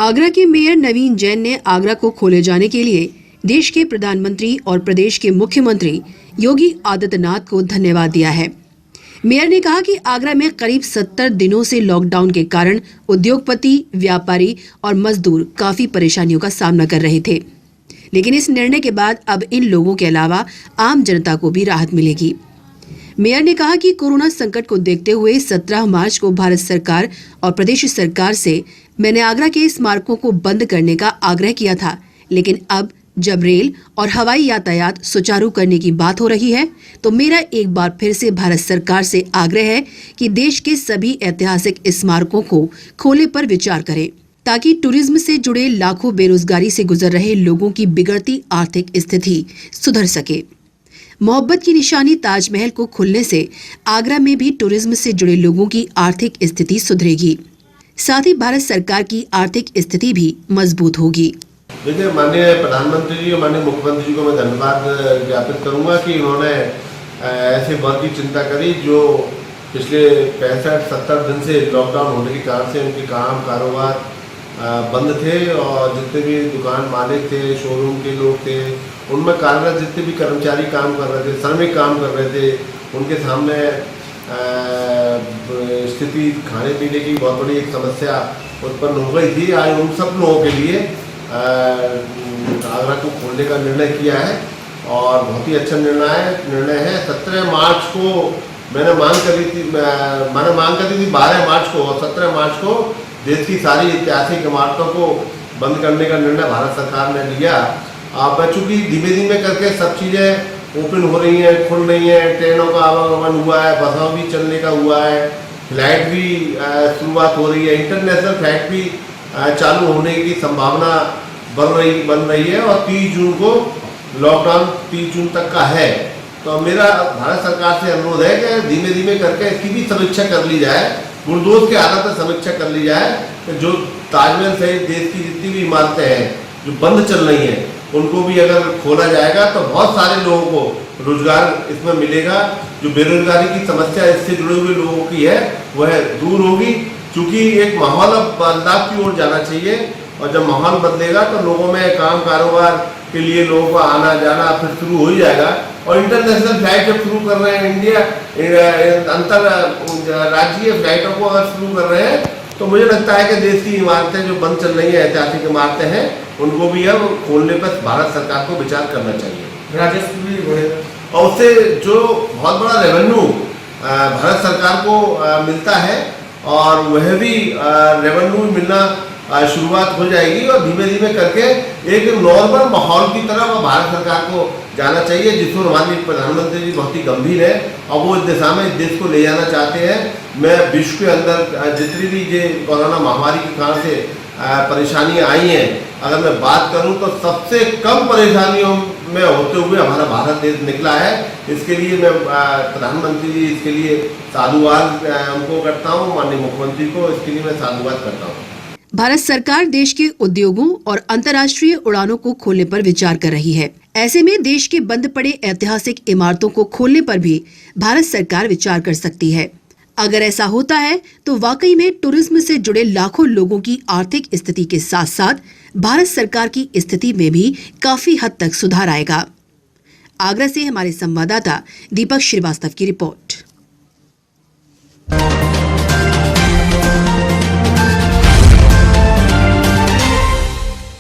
आगरा के मेयर नवीन जैन ने आगरा को खोले जाने के लिए देश के प्रधानमंत्री और प्रदेश के मुख्यमंत्री योगी आदित्यनाथ को धन्यवाद दिया है। मेयर ने कहा कि आगरा में करीब 70 दिनों से लॉकडाउन के कारण उद्योगपति, व्यापारी और मजदूर काफी परेशानियों का सामना कर रहे थे, लेकिन इस निर्णय के बाद अब इन लोगों के अलावा आम जनता को भी राहत मिलेगी। मेयर ने कहा कि कोरोना संकट को देखते हुए 17 मार्च को भारत सरकार और प्रदेश सरकार से मैंने आगरा के स्मारकों को बंद करने का आग्रह किया था, लेकिन अब जब रेल और हवाई यातायात सुचारू करने की बात हो रही है, तो मेरा एक बार फिर से भारत सरकार से आग्रह है कि देश के सभी ऐतिहासिक स्मारकों को खोलने पर विचार करें, ताकि टूरिज्म से जुड़े लाखों बेरोजगारी से गुजर रहे लोगों की बिगड़ती आर्थिक स्थिति सुधर सके। मोहब्बत की निशानी ताजमहल को खुलने से आगरा में भी टूरिज्म से जुड़े लोगों की आर्थिक स्थिति सुधरेगी, साथ ही भारत सरकार की आर्थिक स्थिति भी मजबूत होगी। देखिए, माननीय प्रधानमंत्री जी और माननीय मुख्यमंत्री जी को मैं धन्यवाद ज्ञापित करूंगा कि इन्होंने ऐसे वर्ग की चिंता करी जो पिछले 65-70 दिन से लॉकडाउन होने के कारण से उनके काम कारोबार बंद थे और जितने भी दुकान मालिक थे, शोरूम के लोग थे, उनमें कार्यरत जितने भी कर्मचारी काम कर रहे थे, श्रमिक काम कर रहे थे, उनके सामने स्थिति खाने पीने की बहुत बड़ी एक समस्या उत्पन्न हो गई थी। आज उन सब लोगों के लिए आगरा को खोलने का निर्णय किया है और बहुत ही अच्छा निर्णय है। 17 मार्च को मैंने मांग करी थी 12 मार्च को और 17 मार्च को देश की सारी ऐतिहासिक इमारतों को बंद करने का निर्णय भारत सरकार ने लिया। अब चूँकि धीमे धीमे करके सब चीज़ें ओपन हो रही हैं, खुल रही हैं, ट्रेनों का आवागमन हुआ है, बसों भी चलने का हुआ है, फ्लाइट भी शुरुआत हो रही है, इंटरनेशनल फ्लाइट भी चालू होने की संभावना बन रही है और 30 जून को लॉकडाउन 30 जून तक का है। तो मेरा भारत सरकार से अनुरोध है कि धीमे धीमे करके इसकी भी समीक्षा कर ली जाए, बुलडोज के आधार पर समीक्षा कर ली जाए कि जो ताजमहल सहित देश की जितनी भी इमारतें हैं जो बंद चल रही हैं उनको भी अगर खोला जाएगा तो बहुत सारे लोगों को रोजगार इसमें मिलेगा। जो बेरोजगारी की समस्या इससे जुड़े हुए लोगों की है वह दूर होगी, क्योंकि एक माहौल अब बदलाव की ओर जाना चाहिए और जब माहौल बदलेगा तो लोगों में काम कारोबार के लिए लोगों का आना जाना फिर शुरू हो ही जाएगा। और इंटरनेशनल फ्लाइट जब शुरू कर रहे हैं, अंतरराज्यीय फ्लाइटों को अगर शुरू कर रहे हैं तो मुझे लगता है कि देश की इमारतें जो बंद चल रही हैं, ऐतिहासिक इमारतें हैं, उनको भी अब खोलने पर भारत सरकार को विचार करना चाहिए। राजस्व भी बढ़ेगा और उससे जो बहुत बड़ा रेवेन्यू भारत सरकार को मिलता है और वह भी रेवेन्यू मिलना शुरुआत हो जाएगी और धीमे धीमे करके एक नॉर्मल माहौल की तरफ भारत सरकार को जाना चाहिए, जिसको हमारे प्रधानमंत्री जी बहुत ही गंभीर है और वो इस दिशा में देश को ले जाना चाहते हैं। मैं विश्व के अंदर जितनी भी ये कोरोना महामारी के कारण से परेशानियां आई हैं, अगर मैं बात करूं तो सबसे कम परेशानियों में होते हुए हमारा भारत देश निकला है। इसके लिए मैं प्रधानमंत्री जी इसके लिए साधुवाद उनको करता हूँ, माननीय मुख्यमंत्री को इसके लिए मैं साधुवाद करता हूँ। भारत सरकार देश के उद्योगों और अंतर्राष्ट्रीय उड़ानों को खोलने पर विचार कर रही है। ऐसे में देश के बंद पड़े ऐतिहासिक इमारतों को खोलने पर भी भारत सरकार विचार कर सकती है। अगर ऐसा होता है तो वाकई में टूरिज्म से जुड़े लाखों लोगों की आर्थिक स्थिति के साथ साथ भारत सरकार की स्थिति में भी काफी हद तक सुधार आएगा। आगरा से हमारे संवाददाता दीपक श्रीवास्तव की रिपोर्ट।